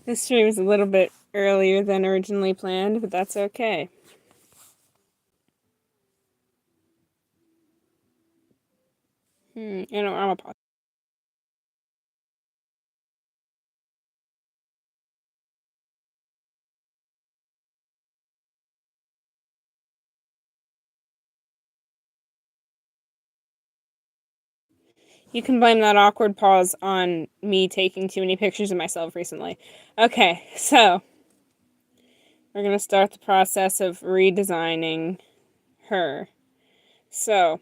This stream is a little bit earlier than originally planned, but that's okay. I'm a pause. You can blame that awkward pause on me taking too many pictures of myself recently. Okay, so we're gonna start the process of redesigning her. So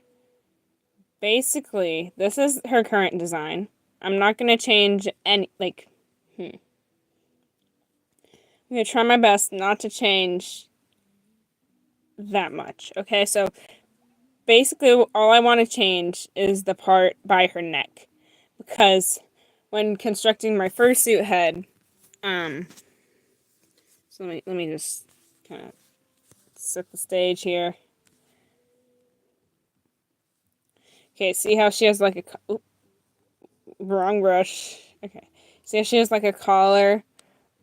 basically, this is her current design. I'm not gonna change any, like, I'm gonna try my best not to change that much. Okay, so basically all I want to change is the part by her neck, because when constructing my fursuit head, so let me just kind of set the stage here. Okay, see how she has like a wrong brush. Okay, see how she has like a collar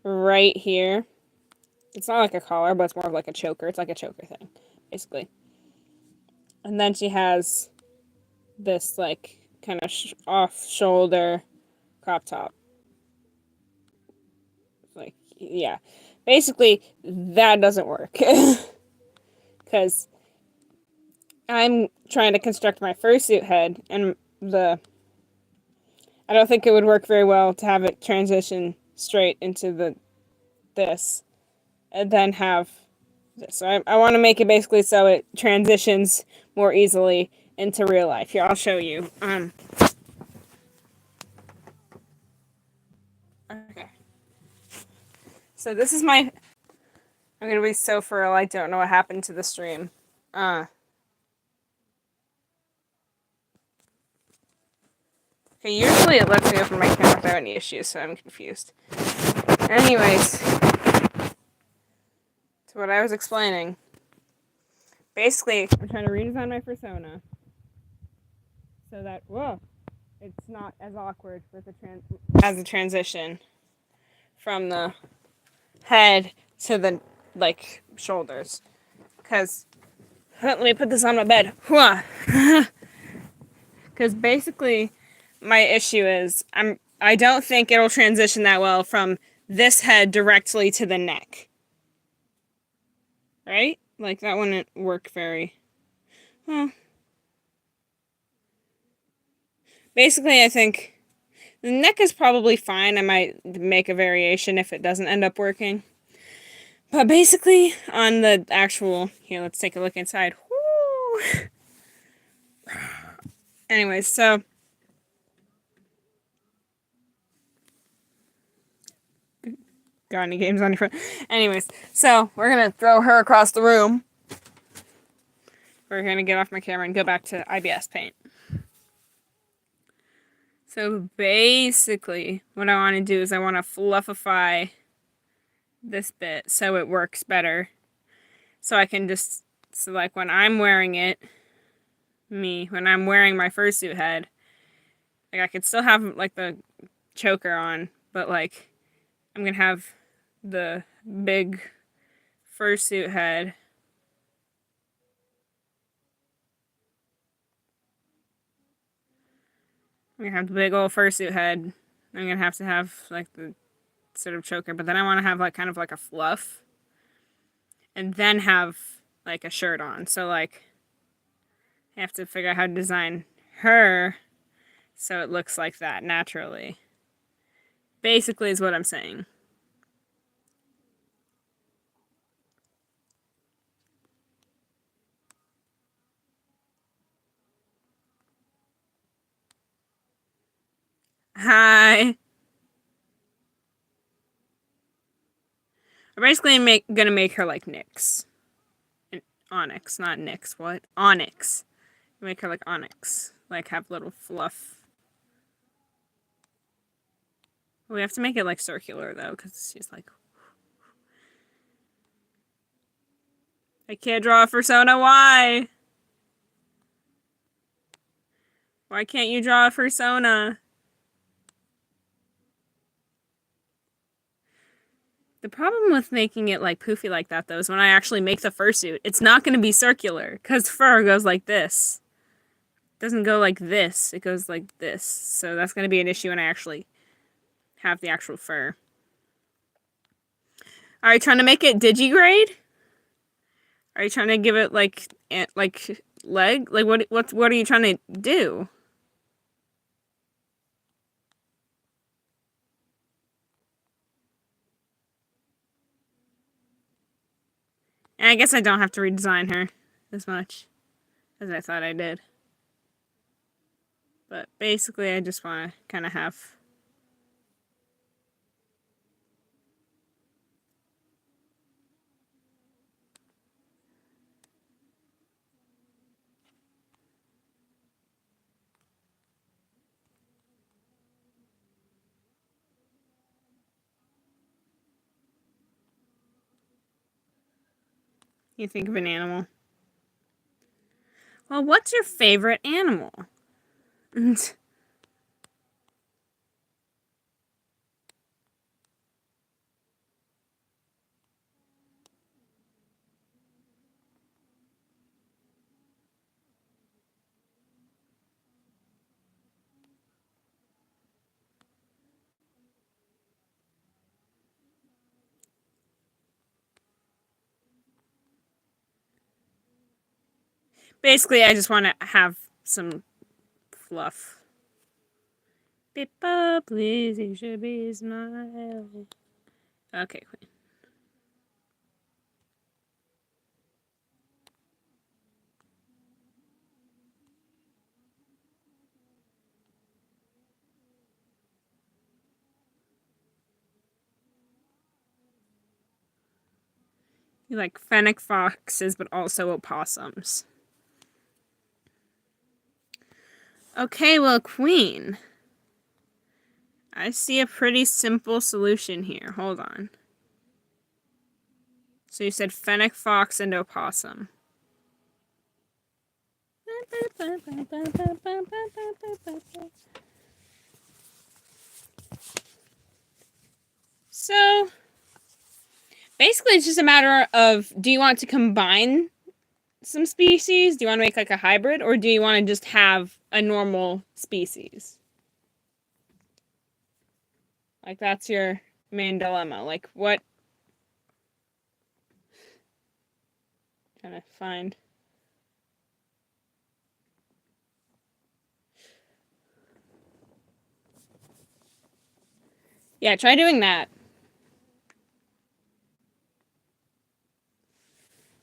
right here. It's not like a collar, but it's more of like a choker. It's like a choker thing, basically. And then she has this like kind of off shoulder crop top. Like, yeah, basically that doesn't work because I'm trying to construct my fursuit head, and I don't think it would work very well to have it transition straight into this and then have this. So I want to make it basically so it transitions more easily into real life. Here, I'll show you. Okay. So this is my. I'm gonna be so for real. I don't know what happened to the stream. Uh. Okay, usually it lets me open my camera without any issues, so I'm confused. Anyways, to what I was explaining. Basically, I'm trying to redesign my persona so that it's not as awkward with as a transition from the head to the like shoulders. Cause let me put this on my bed. Cause basically, my issue is I don't think it'll transition that well from this head directly to the neck. Right? Like that wouldn't work very well. Basically, I think the neck is probably fine. I might make a variation if it doesn't end up working. But basically, on the actual... Here, let's take a look inside. Woo! Anyways, so... Got any games on your phone? Anyways, so we're gonna throw her across the room. We're gonna get off my camera and go back to IBS Paint. So basically, what I want to do is I want to fluffify this bit so it works better. So I can just... So like when I'm wearing it... when I'm wearing my fursuit head, like I could still have like the choker on, but like I'm gonna have the big fursuit head. I'm gonna have the big old fursuit head. I'm gonna have to have like the sort of choker, but then I want to have like kind of like a fluff, and then have like a shirt on. So like I have to figure out how to design her so it looks like that naturally. Basically, is what I'm saying. Hi. I'm basically gonna make her like Nyx. Onyx, not Nyx. What? Onyx. Make her like Onyx. Like have little fluff. We have to make it like circular though, because she's like... I can't draw a fursona. Why? Why can't you draw a fursona? The problem with making it like poofy like that though is when I actually make the fursuit, it's not going to be circular because fur goes like this. It doesn't go like this, it goes like this. So that's going to be an issue when I actually have the actual fur. Are you trying to make it digigrade? Are you trying to give it like leg? Like what are you trying to do? And I guess I don't have to redesign her as much as I thought I did. But basically I just want to kind of have you think of an animal. Well, what's your favorite animal? Basically, I just want to have some fluff. Pippa, please, you should be smiling. Okay, queen. You like fennec foxes, but also opossums. Okay, well, queen. I see a pretty simple solution here. Hold on. So you said fennec fox and opossum. So basically it's just a matter of, do you want to combine some species? Do you want to make like a hybrid, or do you want to just have a normal species? Like that's your main dilemma. Like what? Trying to find. Yeah, try doing that.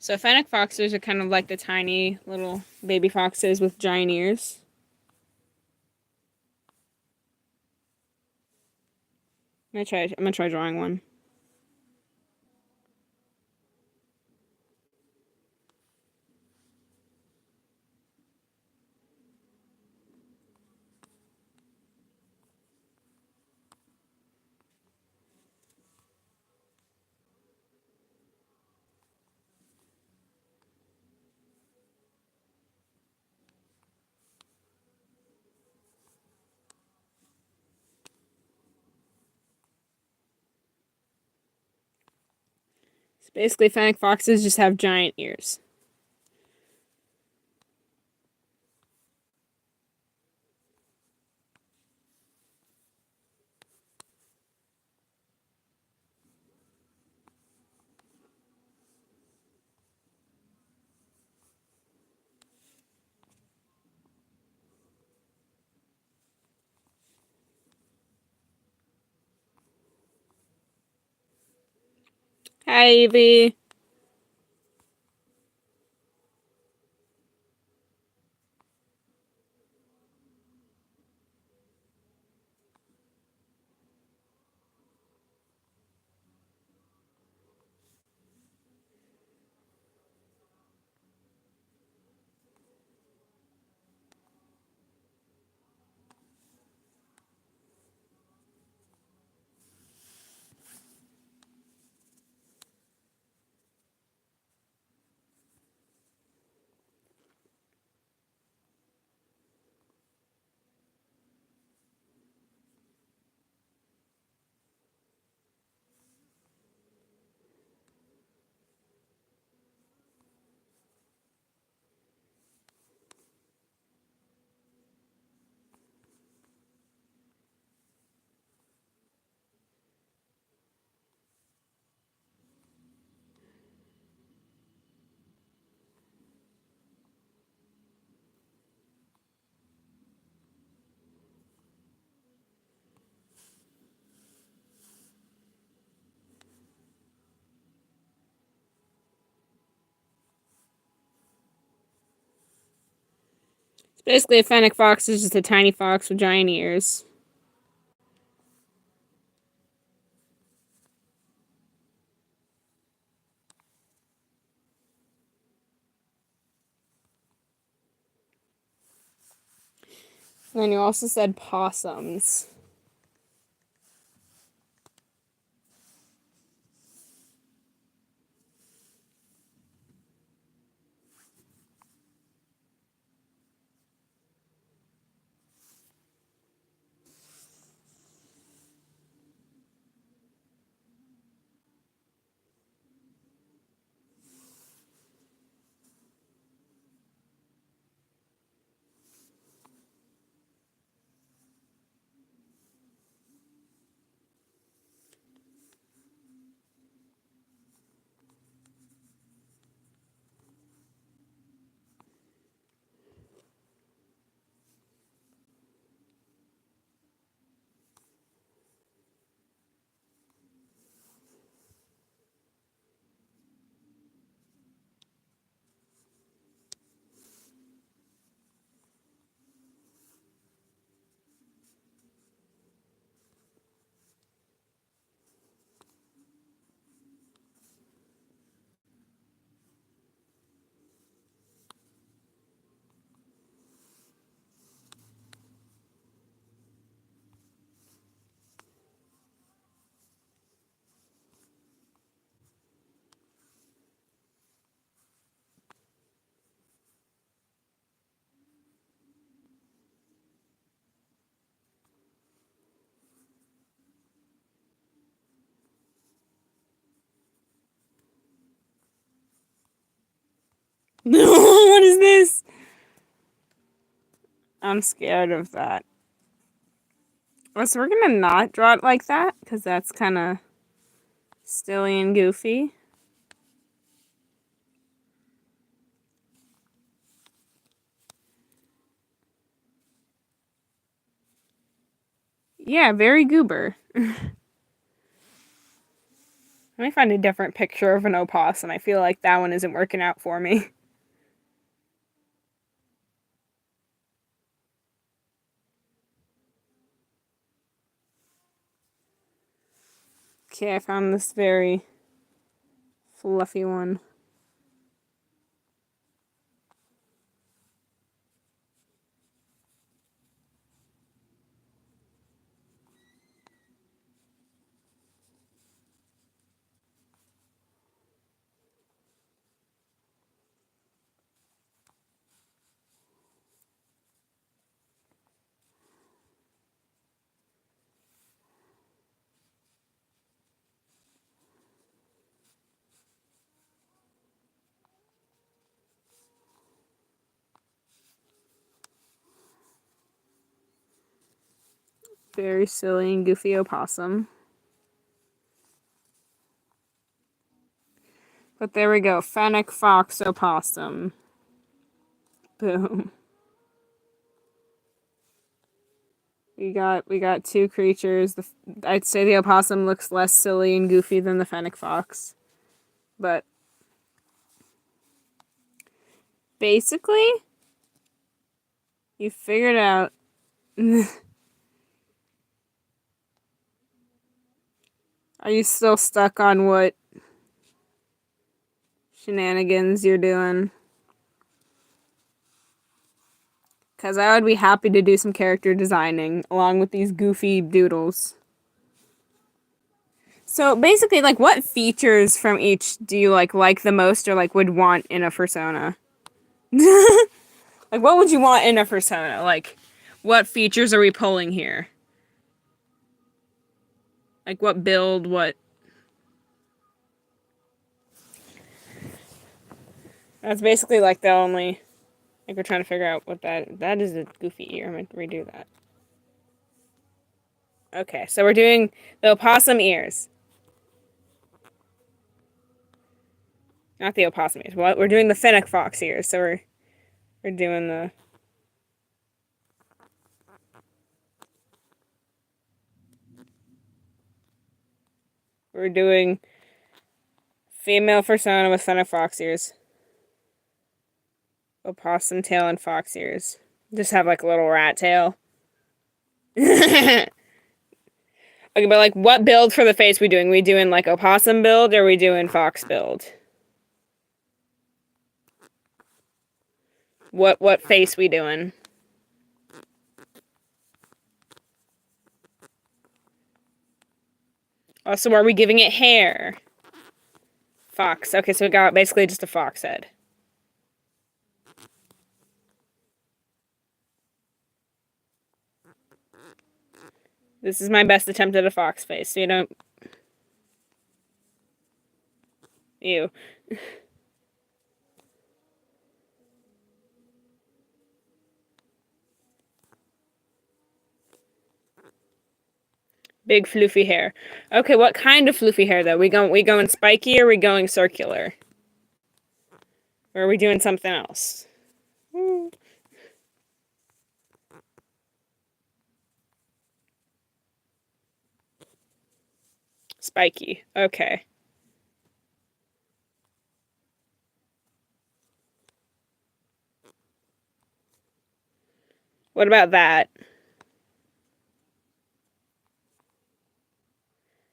So fennec foxes are kind of like the tiny little baby foxes with giant ears. I'm gonna try drawing one. So basically fennec foxes just have giant ears. Hi, Evie. Basically, a fennec fox is just a tiny fox with giant ears. And then you also said possums. What is this? I'm scared of that. Oh, so we're gonna not draw it like that, because that's kind of silly and goofy. Yeah, very goober. Let me find a different picture of an opossum. I feel like that one isn't working out for me. Okay, I found this very fluffy one. Very silly and goofy opossum. But there we go. Fennec fox opossum. Boom. We got two creatures. I'd say the opossum looks less silly and goofy than the fennec fox. But basically, you figured out Are you still stuck on what shenanigans you're doing? Because I would be happy to do some character designing along with these goofy doodles. So basically, like, what features from each do you like the most or like would want in a fursona? Like, what would you want in a fursona? Like, what features are we pulling here? Like, what build, what... That's basically, like, the only... Like, we're trying to figure out what that... That is a goofy ear. I'm going to redo that. Okay, so we're doing the opossum ears. Not the opossum ears. What? We're doing the fennec fox ears, so we're doing the... We're doing female fursona with fennec fox ears. Opossum tail and fox ears. Just have like a little rat tail. Okay, but like what build for the face we doing? We doing like opossum build or we doing fox build? What face we doing? Also, are we giving it hair? Fox. Okay, so we got basically just a fox head. This is my best attempt at a fox face, so you don't... Ew. Big floofy hair. Okay, what kind of floofy hair though? We going spiky or we going circular? Or are we doing something else? Spiky. Okay. What about that?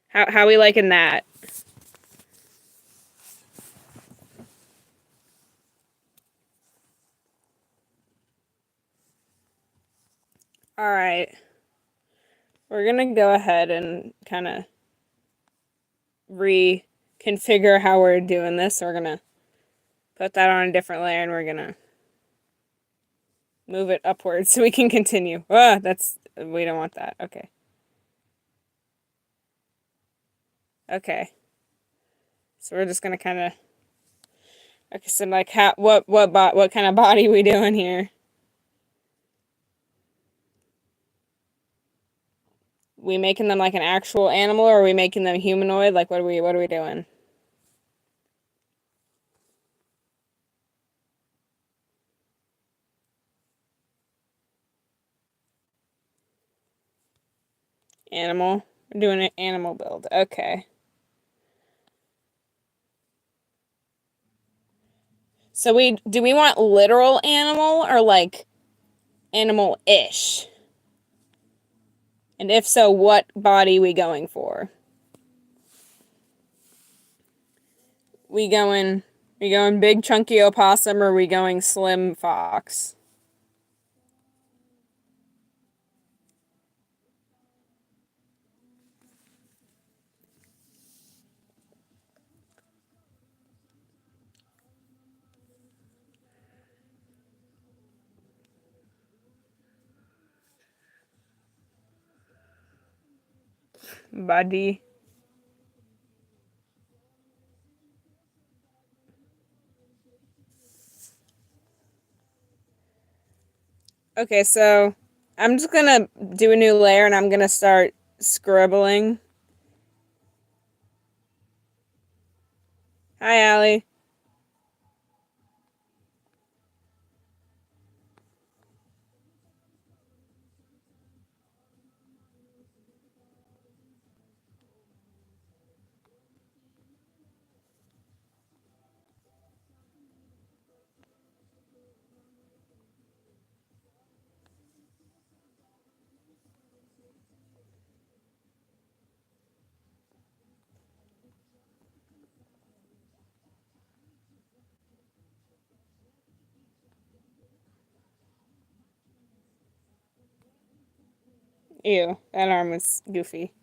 How we liking that? All right. We're gonna go ahead and kind of reconfigure how we're doing this. So we're gonna put that on a different layer and we're gonna move it upwards so we can continue. Ah, we don't want that. Okay. Okay. So we're just gonna kind of... Okay, so like what kind of body we doing here? We making them like an actual animal or are we making them humanoid? Like what are we doing? Animal. We're doing an animal build. Okay. So do we want literal animal or like animal-ish? And if so, what body we going for? We going big chunky opossum or we going slim fox? Body. Okay, so I'm just gonna do a new layer and I'm gonna start scribbling. Hi, Allie. Ew, that arm was goofy.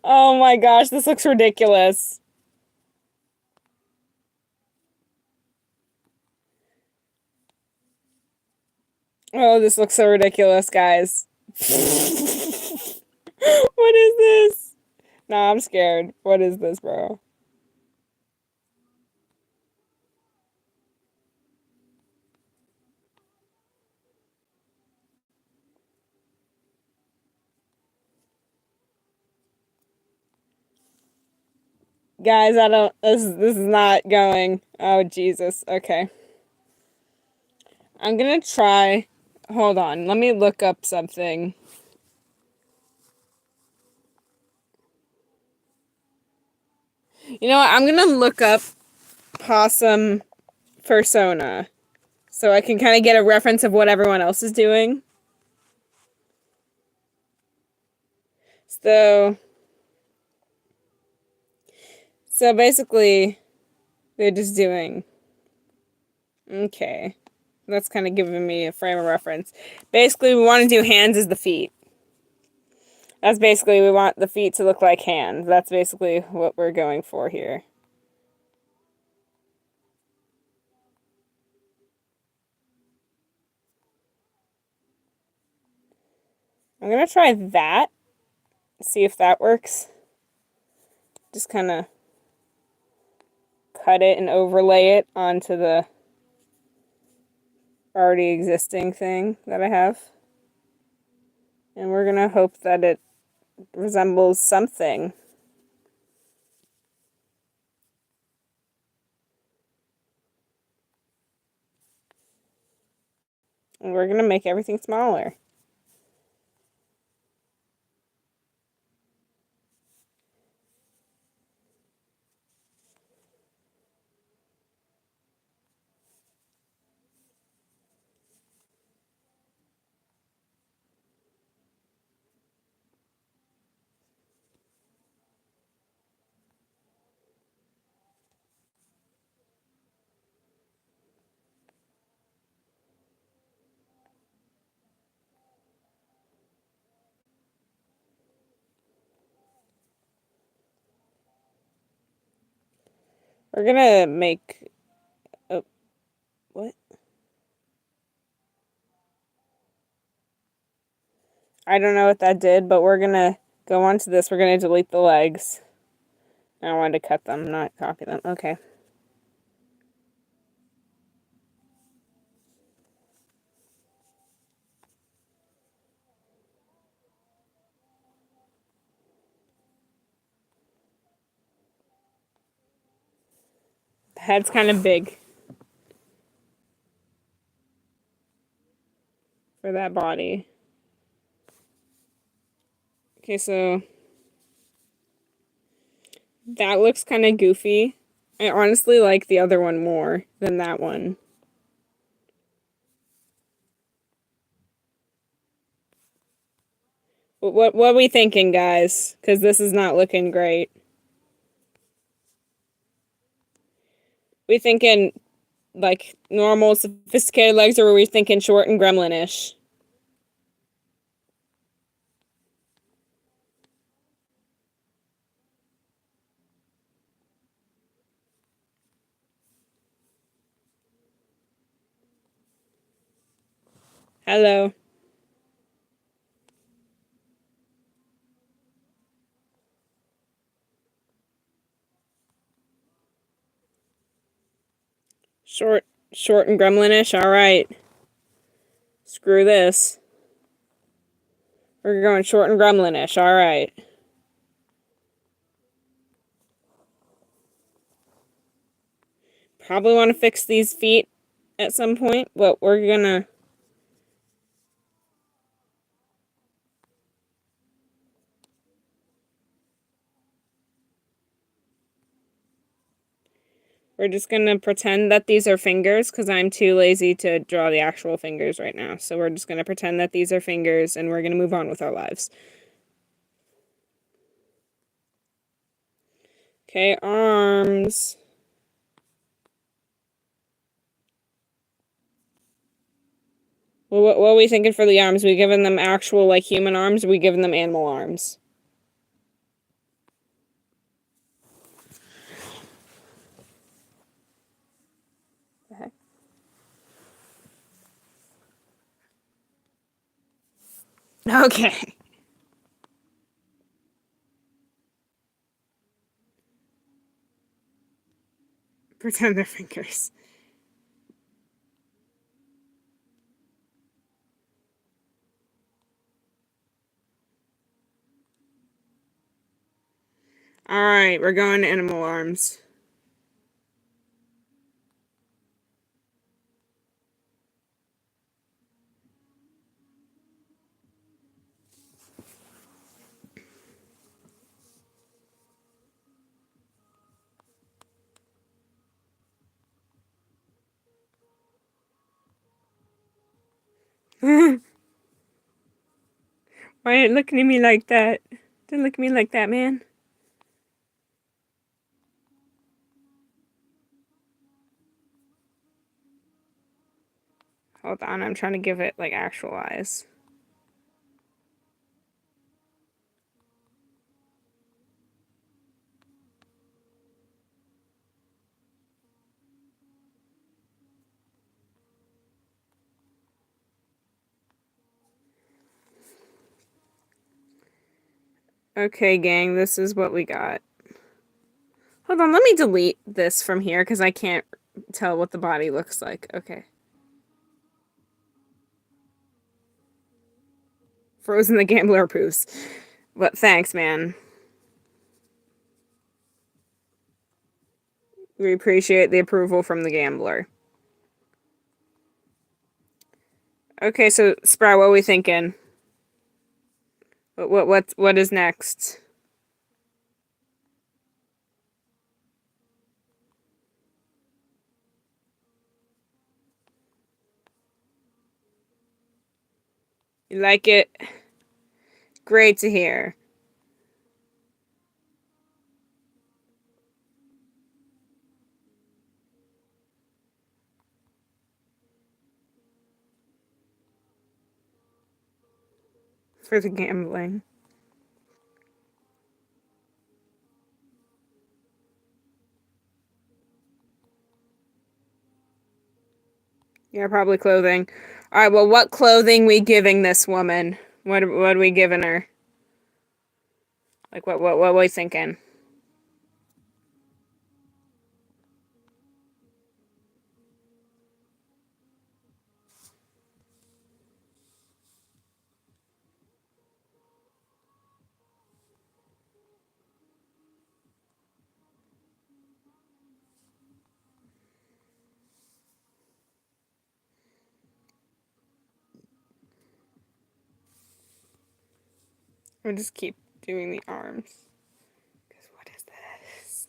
Oh my gosh, this looks ridiculous. Oh, this looks so ridiculous, guys. What is this? Nah, I'm scared. What is this, bro? Guys, I don't. This is not going. Oh Jesus. Okay. I'm gonna try. Hold on. Let me look up something. You know what? I'm gonna look up possum fursona so I can kind of get a reference of what everyone else is doing. So, so basically, they're just doing. Okay. That's kind of giving me a frame of reference. Basically, we want to do hands as the feet. That's basically, we want the feet to look like hands. That's basically what we're going for here. I'm going to try that. See if that works. Just kind of cut it and overlay it onto the already existing thing that I have. And we're going to hope that it resembles something. And we're going to make everything smaller. We're going to make... Oh, what? I don't know what that did, but we're going to go on to this. We're going to delete the legs. I wanted to cut them, not copy them. Okay. The head's kind of big for that body. Okay, so that looks kind of goofy. I honestly like the other one more than that one. What are we thinking, guys? Because this is not looking great. We thinking like normal, sophisticated legs, or were we thinking short and gremlin-ish? Hello. Short and gremlin-ish. All right. Screw this. We're going short and gremlin-ish. All right. Probably want to fix these feet at some point, but we're gonna... We're just gonna pretend that these are fingers because I'm too lazy to draw the actual fingers right now. So we're just gonna pretend that these are fingers and we're gonna move on with our lives. Okay, arms. Well, what are we thinking for the arms? We giving them actual, like, human arms, or we giving them animal arms? The heck? Okay. Pretend they're fingers. Alright, we're going to animal arms. Why are you looking at me like that? Don't look at me like that, man. Hold on, I'm trying to give it like actual eyes. Okay, gang, this is what we got. Hold on, let me delete this from here because I can't tell what the body looks like. Okay. Frozen the Gambler approves. But thanks, man. We appreciate the approval from the gambler. Okay, so Sprout, what are we thinking? What is next? You like it? Great to hear. For the gambling. Yeah, probably clothing. Alright, well, what clothing we giving this woman? What are we giving her? Like, what are we thinking? We'll just keep doing the arms. Because what is this?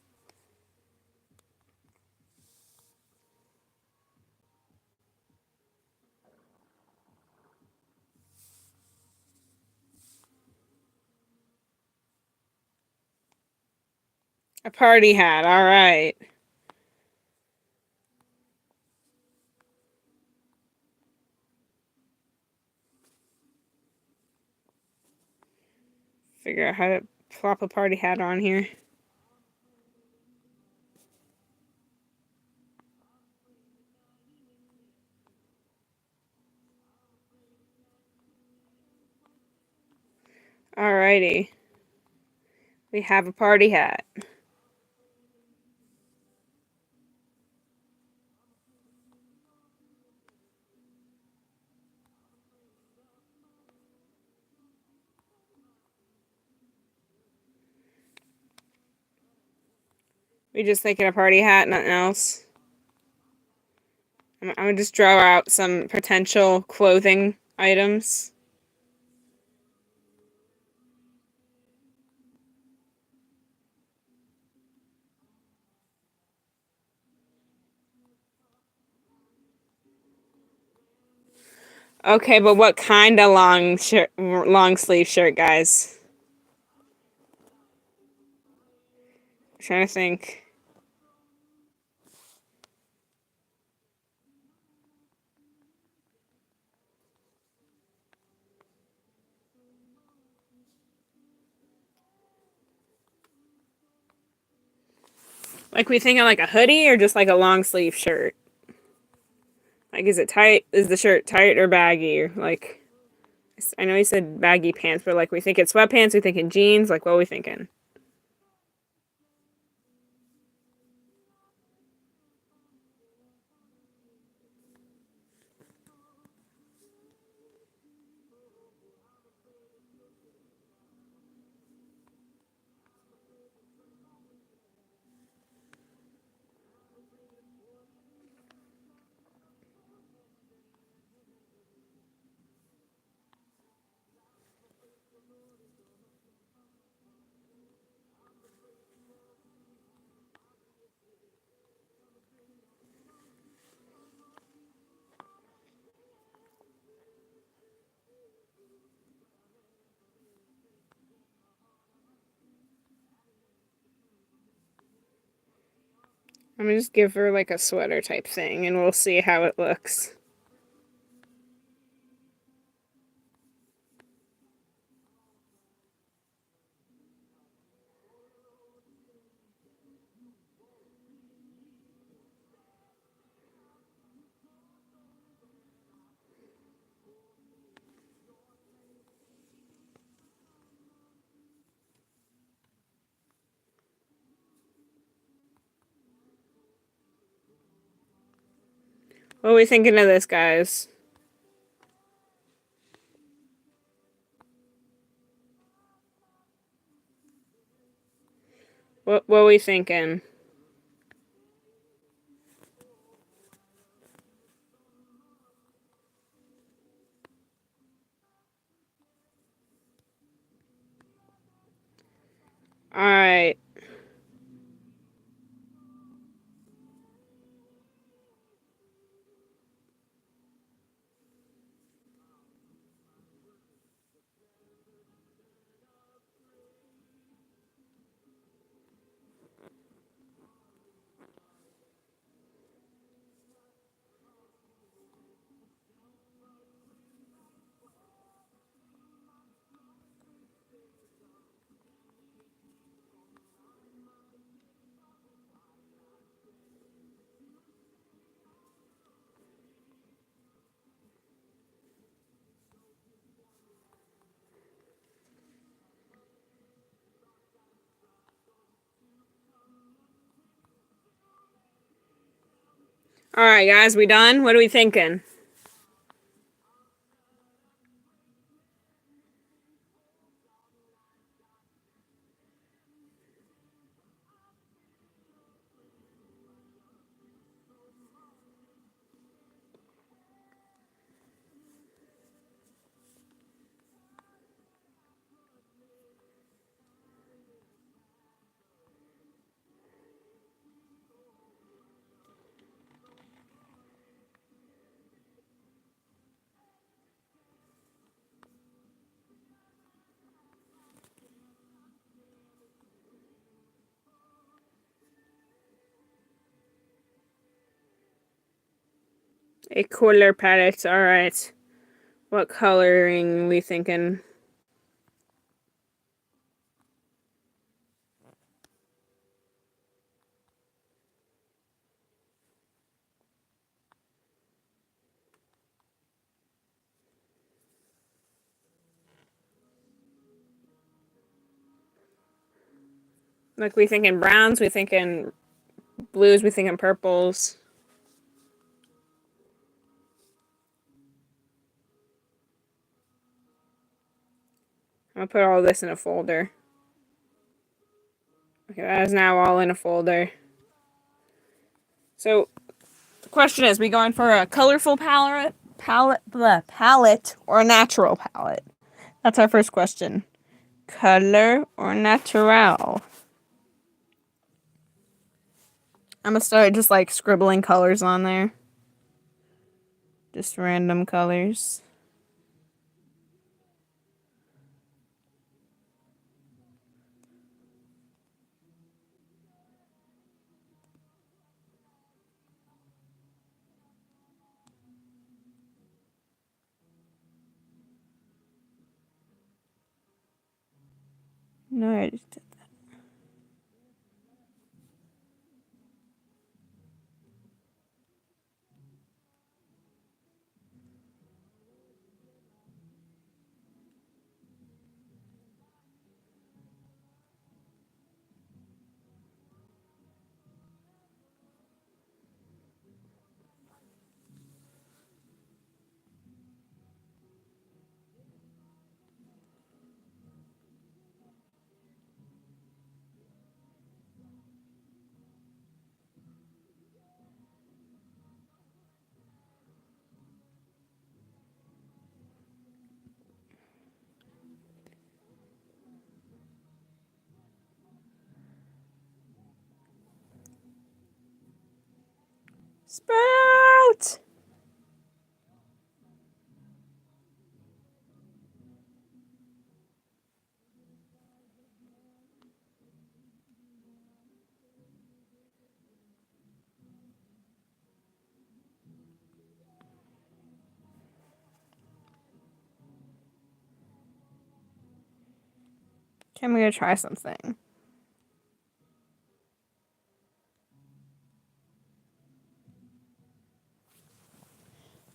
A party hat, alright. Figure out how to plop a party hat on here. Alrighty. We have a party hat. We just thinking a party hat, nothing else. I'm gonna just draw out some potential clothing items. Okay, but what kind of long sleeve shirt, guys? I'm trying to think. Like we thinking like a hoodie or just like a long sleeve shirt? Like is it tight? Is the shirt tight or baggy? Or like I know you said baggy pants, but like we thinking sweatpants, we thinking jeans, like what are we thinking? I'm gonna just give her like a sweater type thing and we'll see how it looks. What are we thinking of this, guys? What are we thinking? Alright. Alright, guys, we done? What are we thinking? A color palette, alright. What coloring we thinking? Like, we thinking browns, we thinking blues, we thinking purples. I'm gonna put all this in a folder. Okay, that is now all in a folder. So, the question is, we going for a colorful palette, or a natural palette? That's our first question. Color or natural? I'm gonna start just like scribbling colors on there. Just random colors. No, I just did that. Sprout! Okay, I'm gonna try something.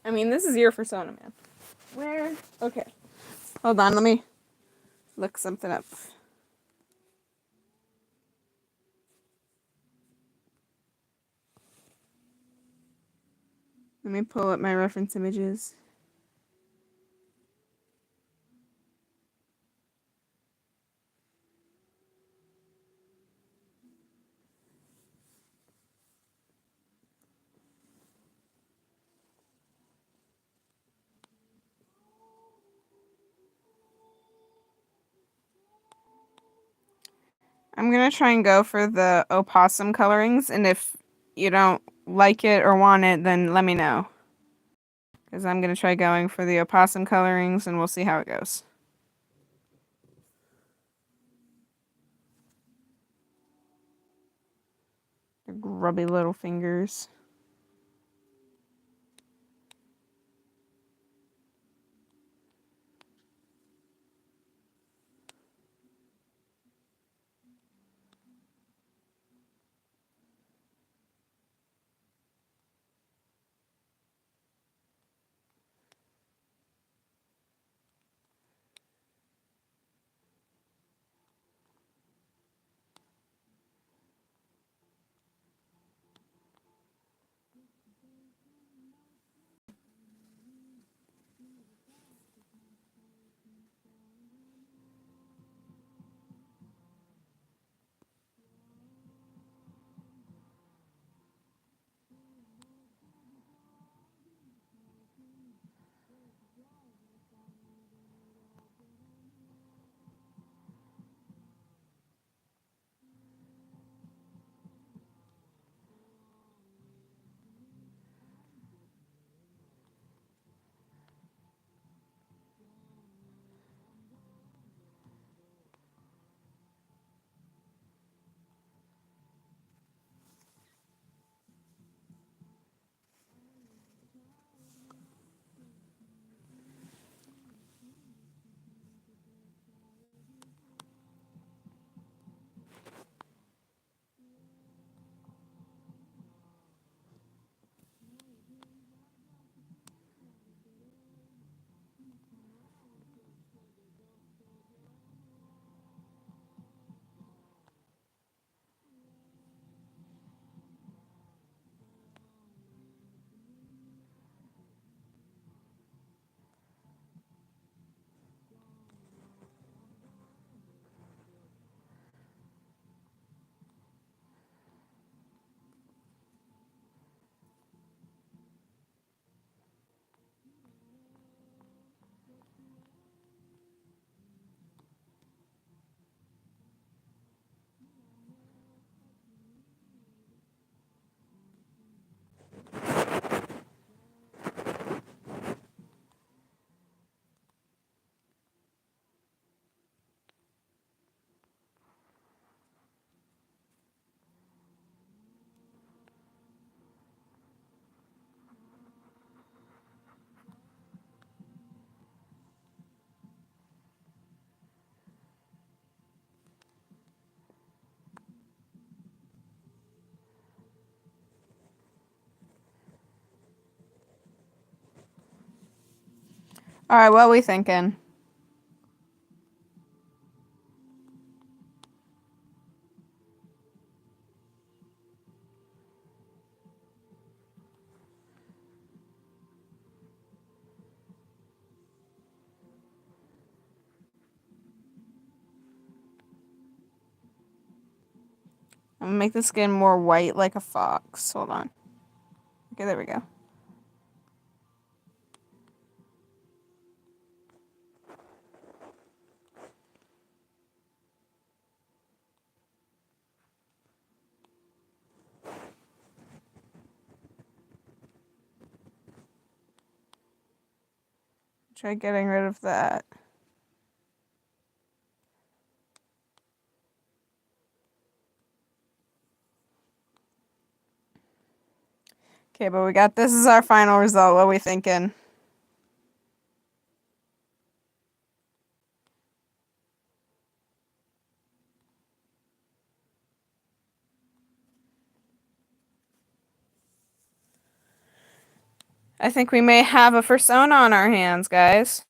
I mean, this is your fursona, man. Where? Okay. Hold on, let me look something up. Let me pull up my reference images. I'm gonna try and go for the opossum colorings, and if you don't like it or want it, then let me know. Because I'm gonna try going for the opossum colorings, and we'll see how it goes. The grubby little fingers. Alright, what are we thinking? I'm gonna make the skin more white like a fox. Hold on. Okay, there we go. Try getting rid of that. Okay, but we got this is our final result. What are we thinking? I think we may have a fursona on our hands, guys.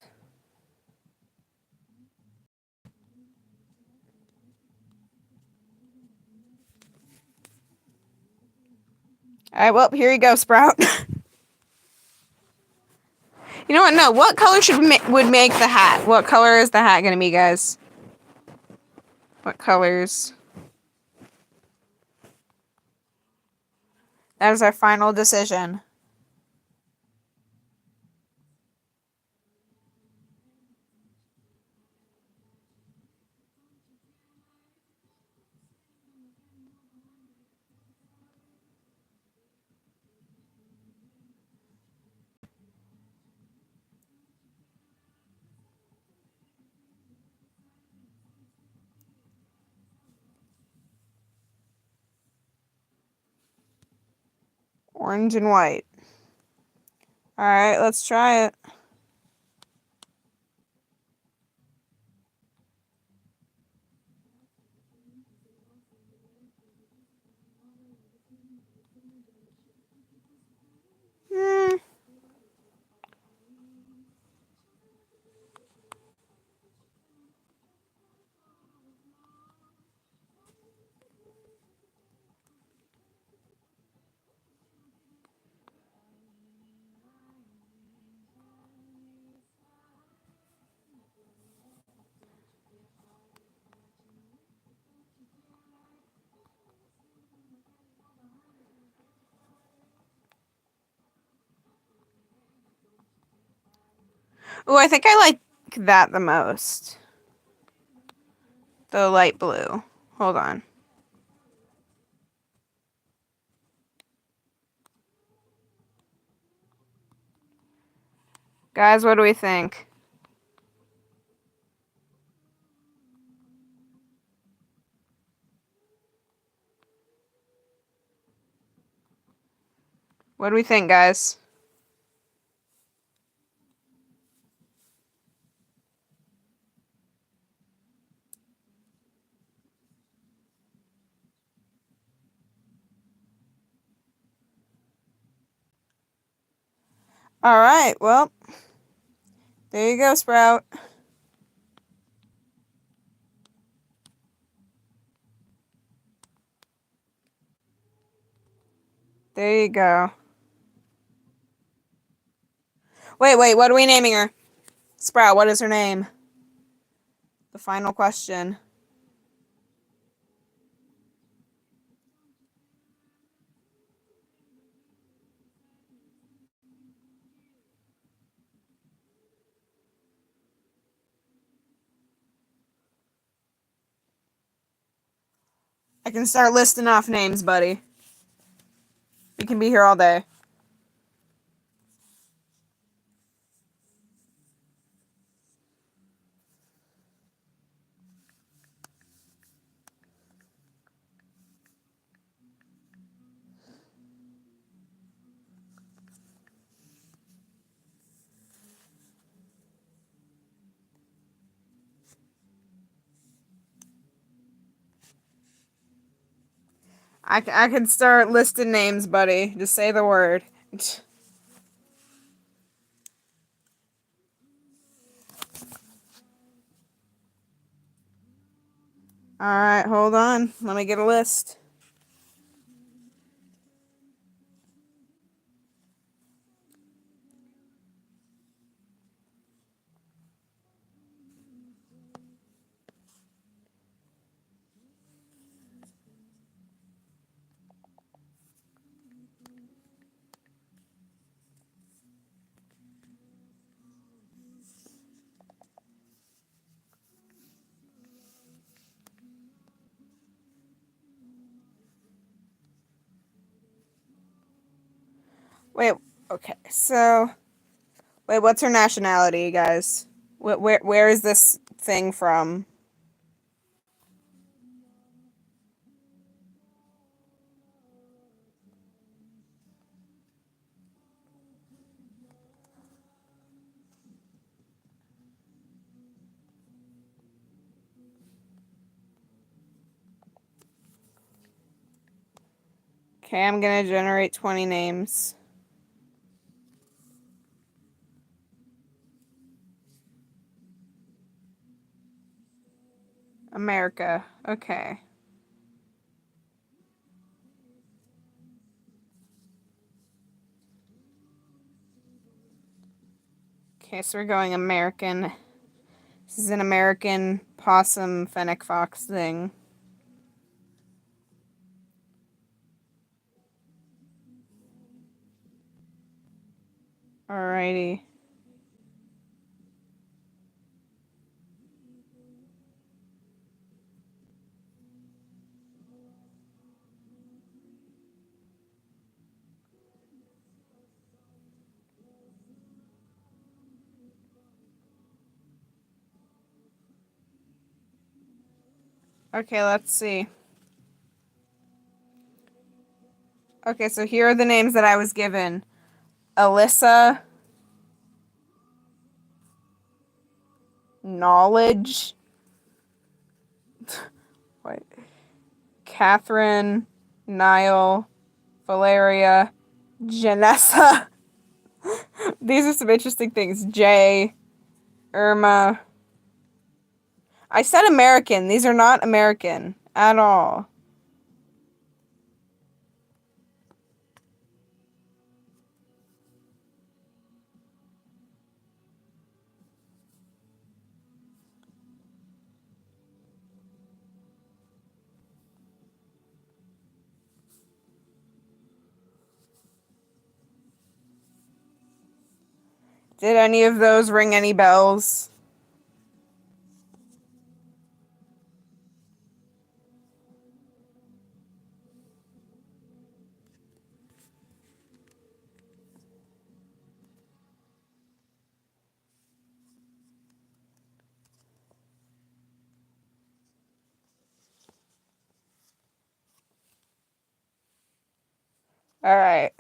Alright, well, here you go, Sprout. You know what? No, what color would make the hat? What color is the hat gonna be, guys? What colors? That is our final decision. Orange and white. Alright, let's try it. Oh, I think I like that the most. The light blue. Hold on. Guys, what do we think? What do we think, guys? Alright, well. There you go, Sprout. There you go. Wait, what are we naming her? Sprout, what is her name? The final question. I can start listing off names, buddy. We can be here all day. I can start listing names, buddy. Just say the word. Alright, hold on. Let me get a list. Wait, okay, so... Wait, what's her nationality, guys? Where is this thing from? Okay, I'm gonna generate 20 names. America. Okay. Okay, so we're going American. This is an American possum fennec fox thing. Alrighty. Okay, let's see. Okay, so here are the names that I was given. Alyssa, Knowledge, wait, Catherine, Niall, Valeria, Janessa. These are some interesting things. Jay, Irma. I said American. These are not American at all. Did any of those ring any bells? All right.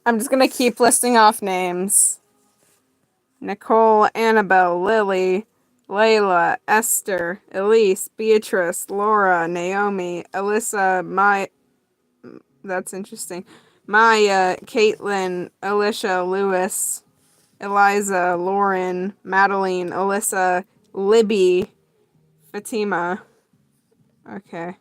I'm just gonna keep listing off names. Nicole, Annabelle, Lily, Layla, Esther, Elise, Beatrice, Laura, Naomi, Alyssa, that's interesting. Maya, Caitlin, Alicia, Lewis, Eliza, Lauren, Madeline, Alyssa, Libby, Fatima. Okay.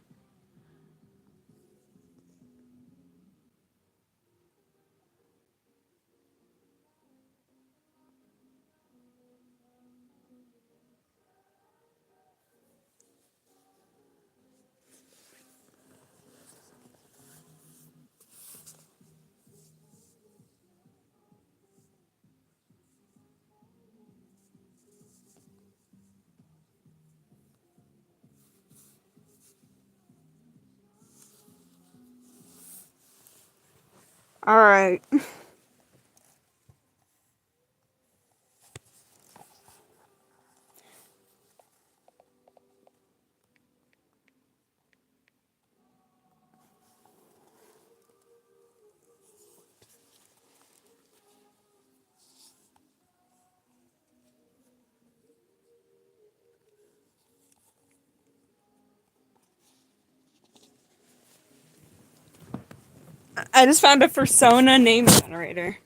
All right. I just found a fursona name generator.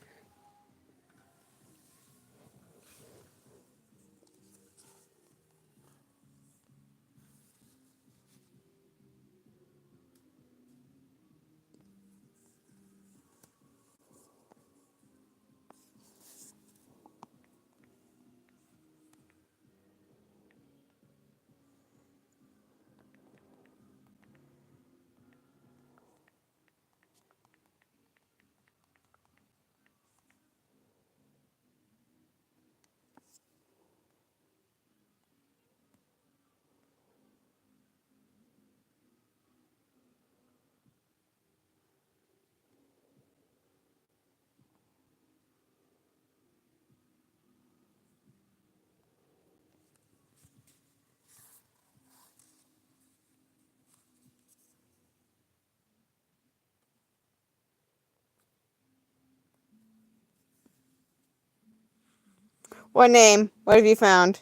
What name? What have you found?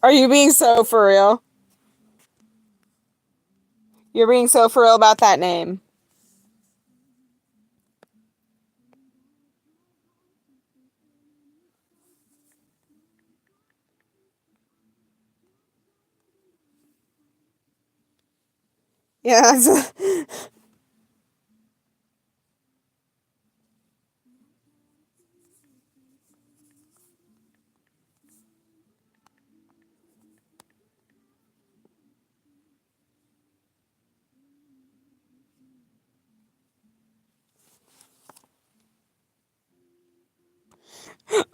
Are you being so for real? You're being so for real about that name. Yeah, that's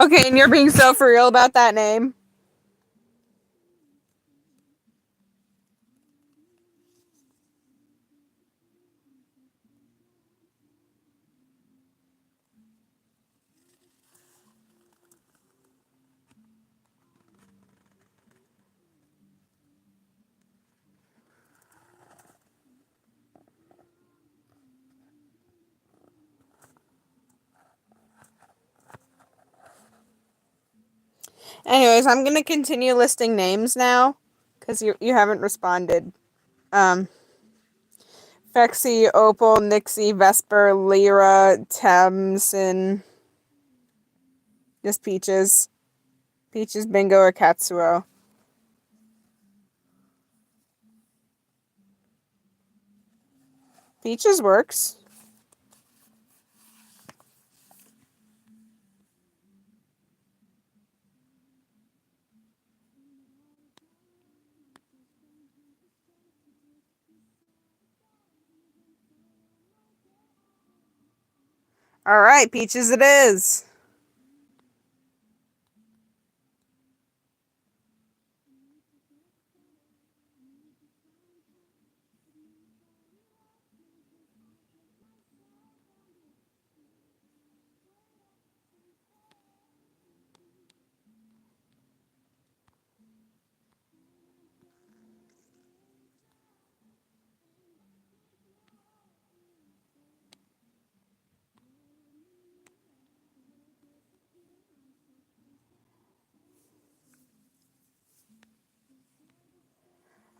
okay, and you're being so for real about that name? Anyways, I'm gonna continue listing names now, because you haven't responded. Um, Fexy, Opal, Nixie, Vesper, Lyra, Tamsin, just Peaches. Peaches, Bingo, or Katsuo. Peaches works. Alright, Peaches it is.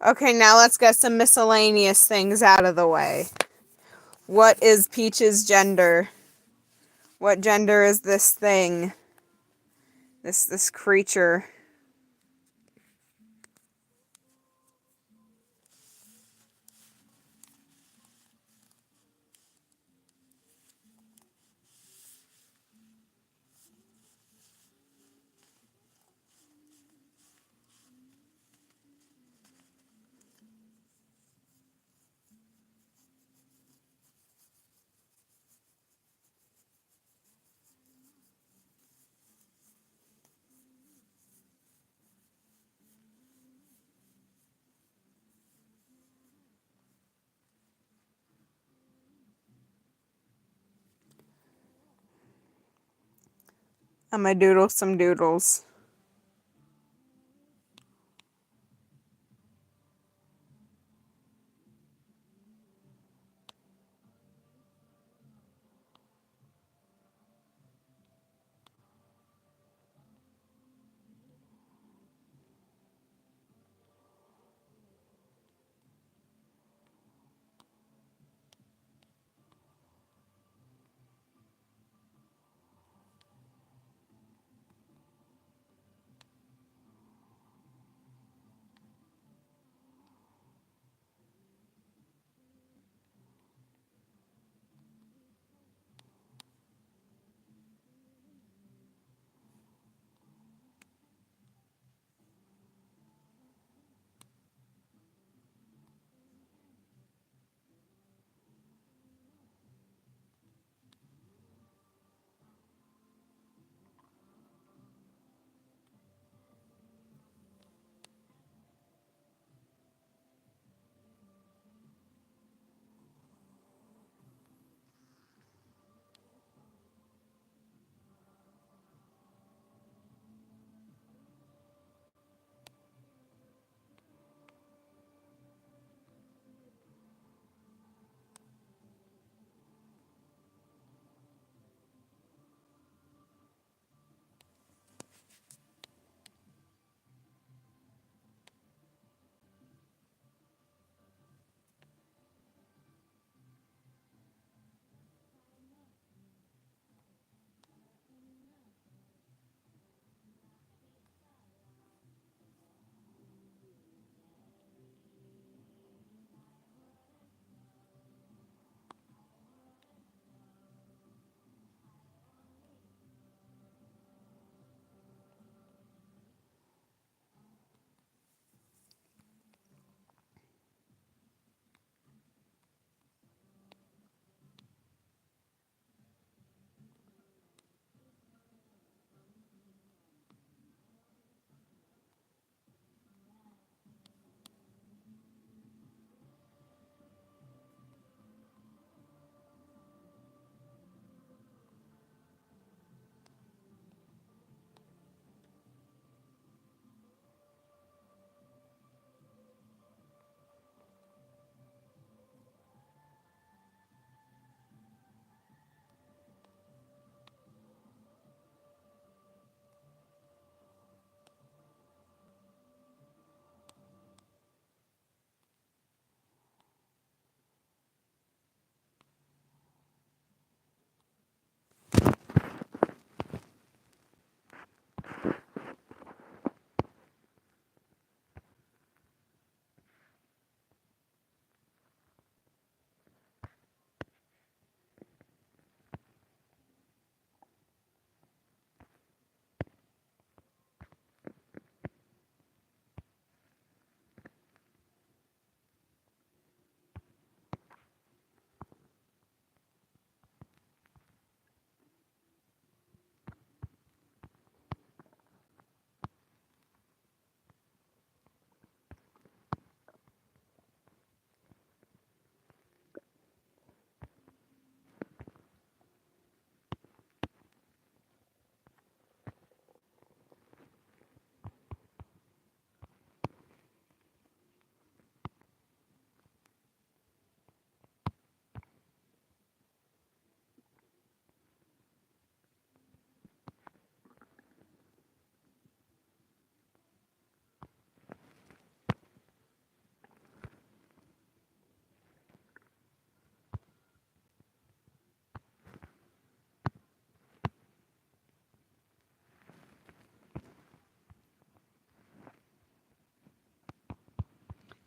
Okay, now let's get some miscellaneous things out of the way. What is Peach's gender? What gender is this thing? This creature? I'm gonna doodle some doodles.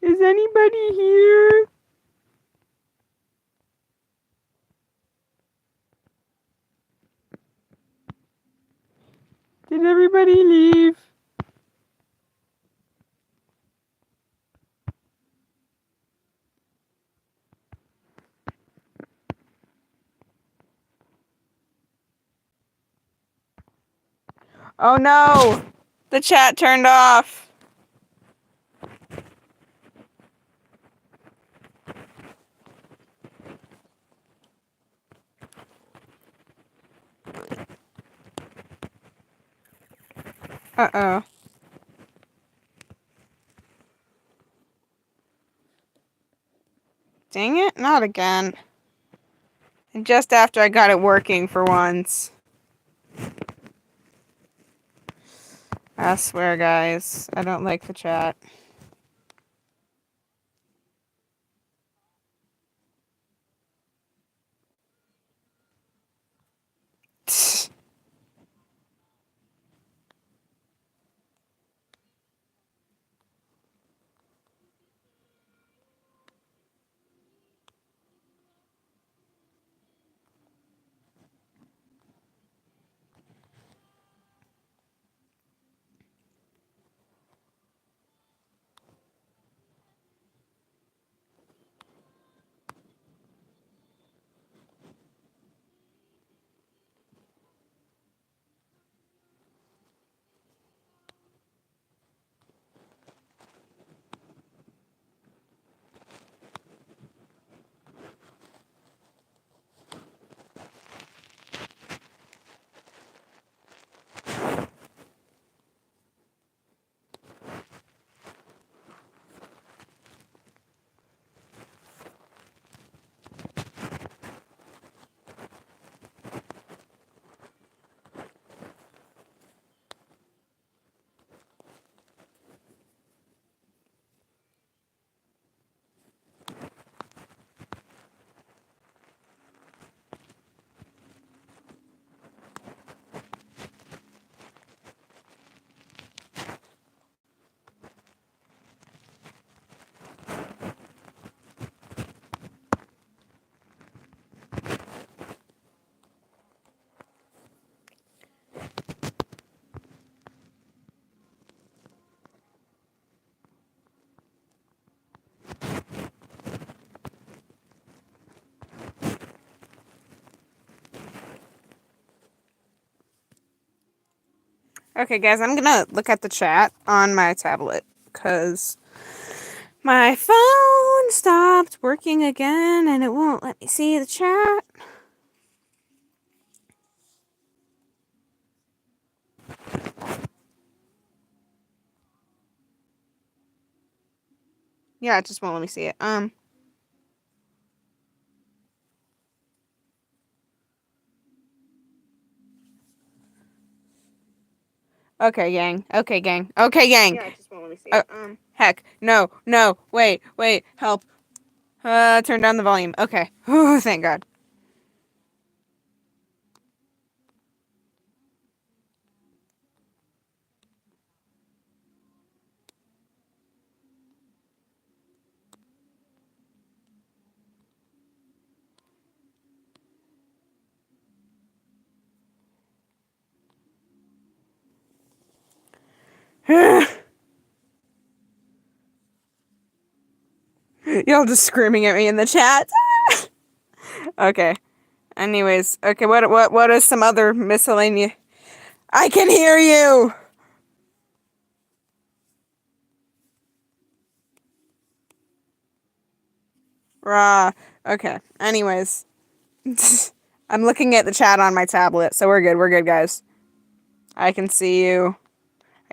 Is anybody here? Did everybody leave? Oh no! The chat turned off. Uh-oh. Dang it, not again. And just after I got it working for once. I swear, guys, I don't like the chat. Okay, guys, I'm gonna look at the chat on my tablet, because my phone stopped working again, and it won't let me see the chat. Yeah, it just won't let me see it. Okay, gang. Okay, gang. Okay, gang. Yeah, it just won't let me see it. Heck. No, no. Wait, help. Turn down the volume. Okay. Oh, thank God. Y'all just screaming at me in the chat. Okay. Anyways, okay, what is some other miscellaneous? I can hear you! Rah. Okay. Anyways. I'm looking at the chat on my tablet, so we're good. We're good, guys. I can see you.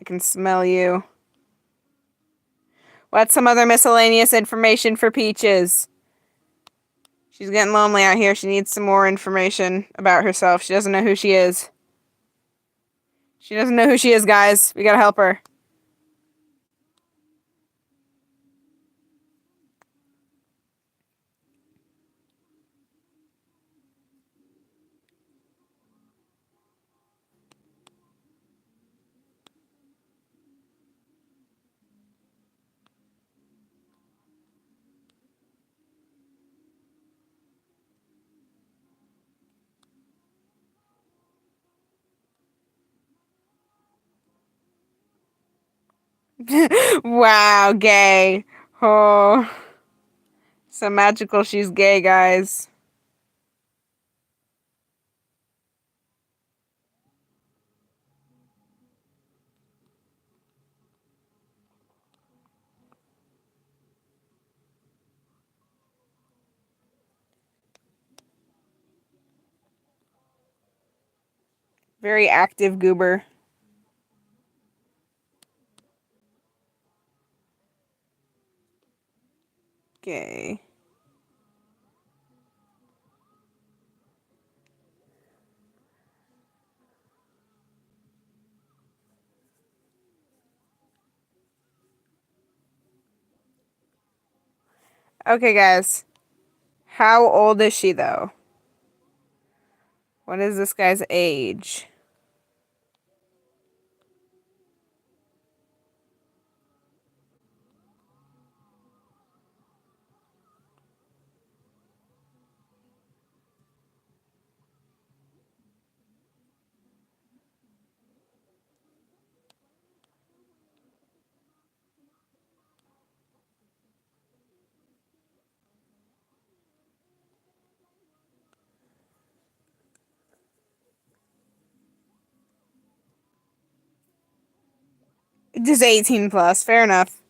I can smell you. What's some other miscellaneous information for Peaches? She's getting lonely out here. She needs some more information about herself. She doesn't know who she is. She doesn't know who she is, guys. We gotta help her. Wow, gay. Oh, so magical she's gay, guys. Very active goober. Gay. Okay, guys. How old is she, though? What is this guy's age? Just 18 plus. Fair enough.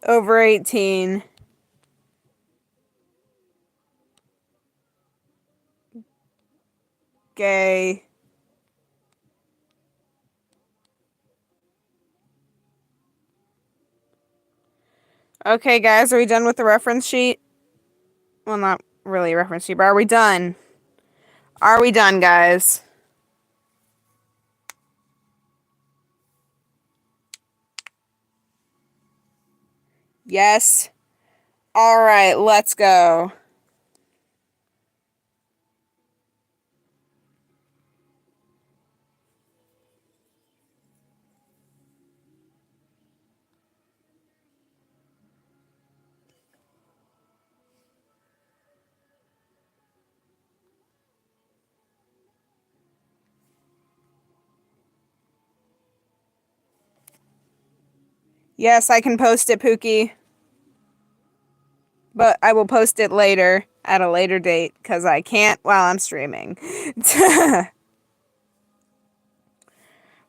Over 18. Gay. Okay, guys, are we done with the reference sheet? Well, not really a reference sheet, but are we done? Are we done, guys? Yes. All right, let's go. Yes, I can post it, Pookie. But I will post it later at a later date because I can't while I'm streaming.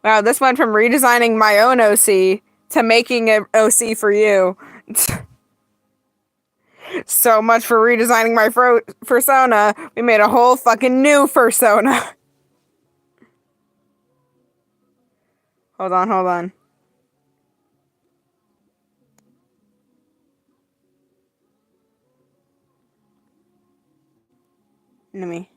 Wow, this went from redesigning my own OC to making an OC for you. So much for redesigning my fursona. We made a whole fucking new fursona. Hold on, hold on. Let me.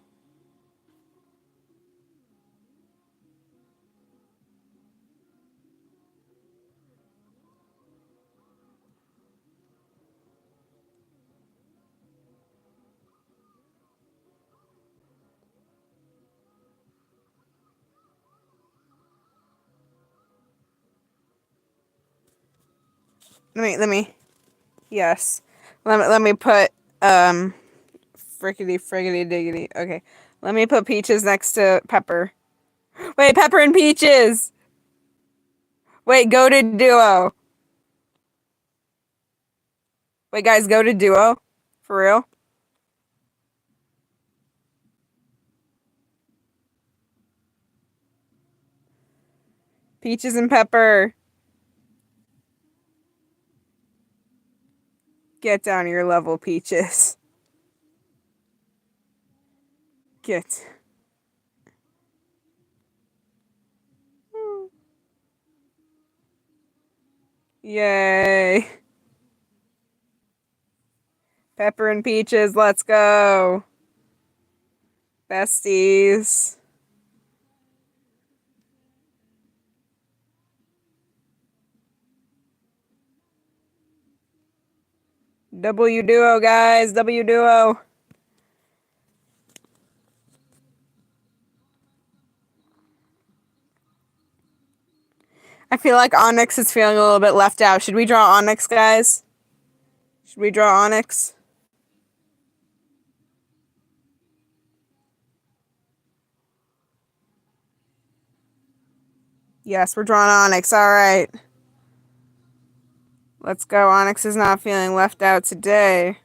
Let me. Yes. Let me put frickety friggity diggity. Okay. Let me put Peaches next to Pepper. Wait, Pepper and Peaches. Wait, go to duo. Wait, guys, go to duo. For real? Peaches and Pepper. Get down to your level, Peaches. Get. Yay. Pepper and Peaches, let's go. Besties. W duo, guys. W duo. I feel like Onyx is feeling a little bit left out. Should we draw Onyx, guys? Should we draw Onyx? Yes, we're drawing Onyx. All right. Let's go. Onyx is not feeling left out today.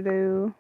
Do.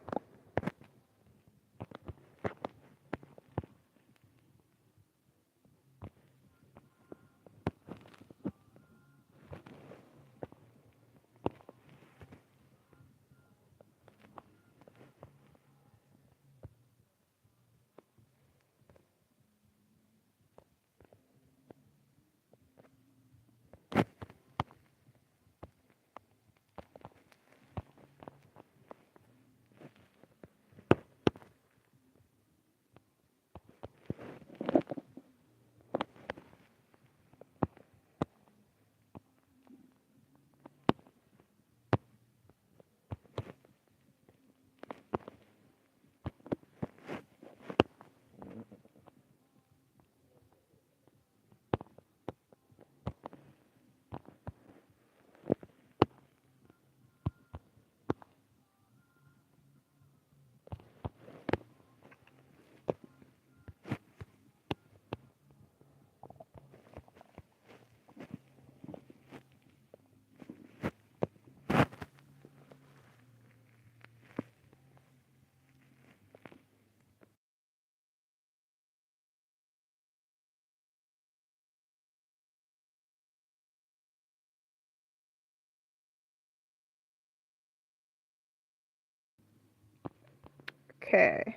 Okay.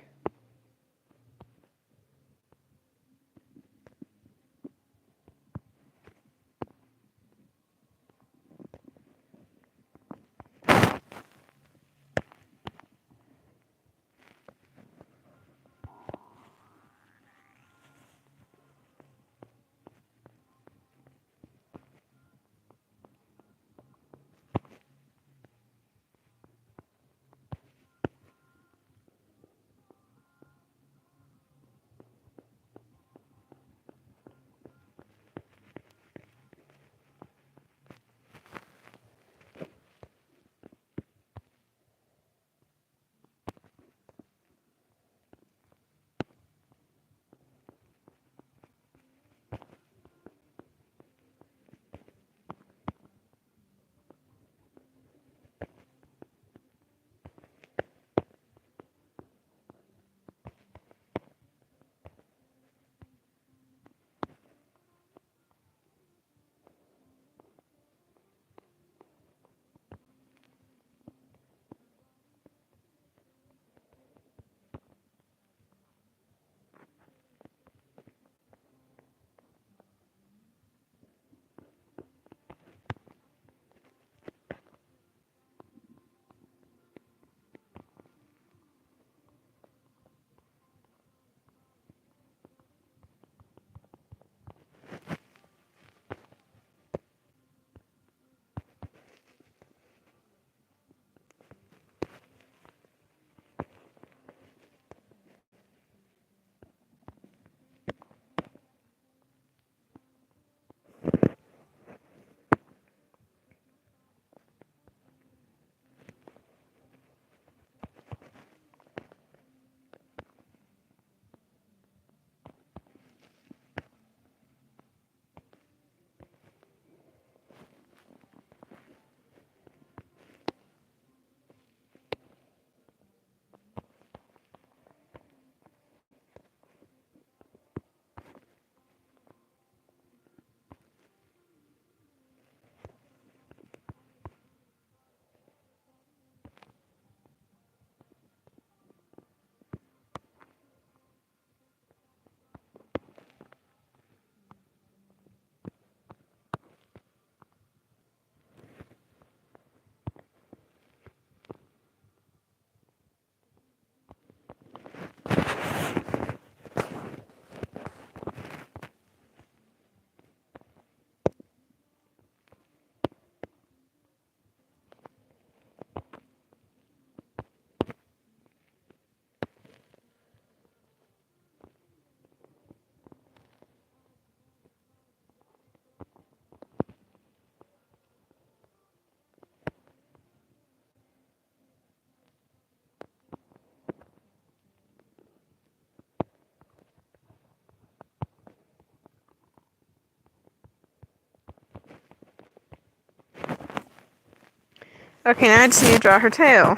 Okay, now I just need to draw her tail.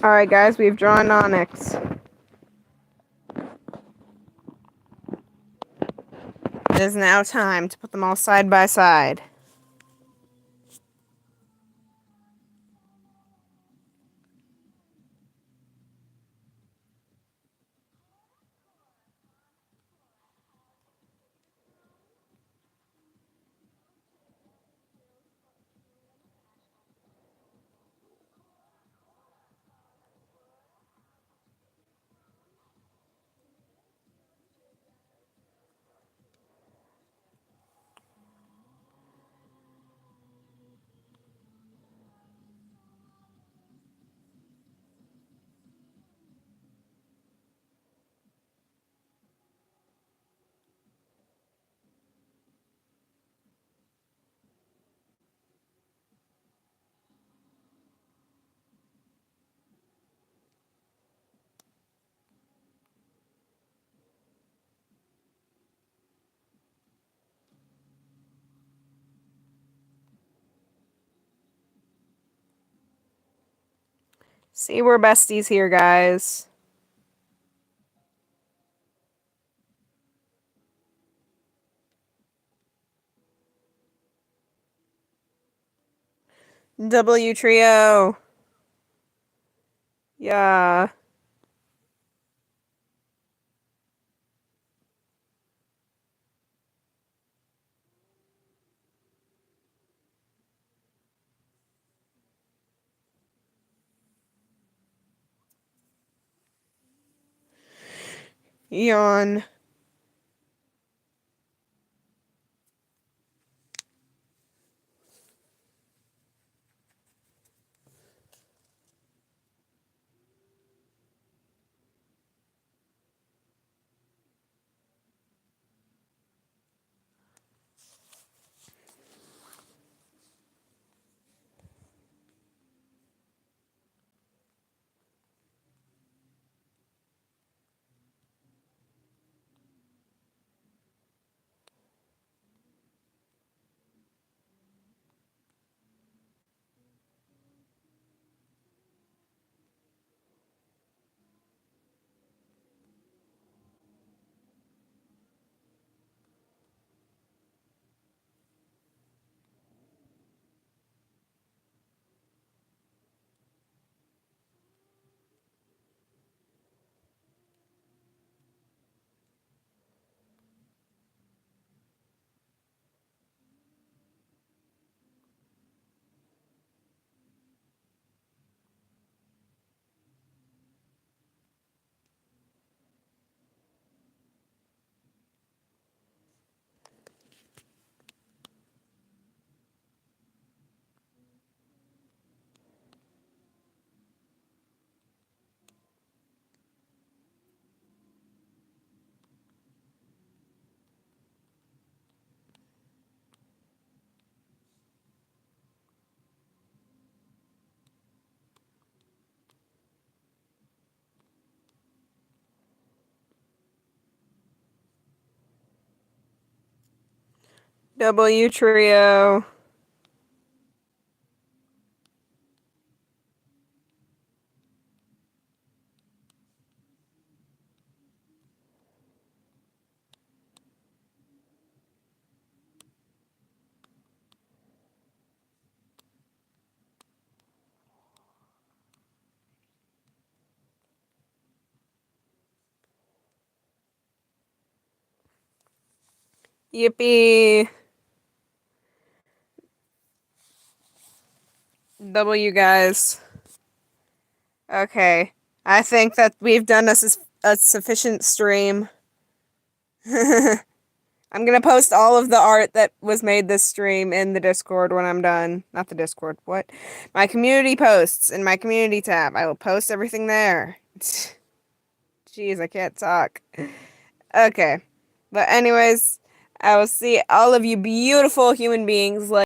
Alright guys, we've drawn Onyx. It is now time to put them all side by side. See, we're besties here, guys. W trio. Yeah. Yawn. W trio. Yippee. W guys. Okay. I think that we've done a sufficient stream. I'm gonna post all of the art that was made this stream in the Discord when I'm done. Not the Discord, what? My community posts in my community tab. I will post everything there. Jeez, I can't talk. Okay. But anyways, I will see all of you beautiful human beings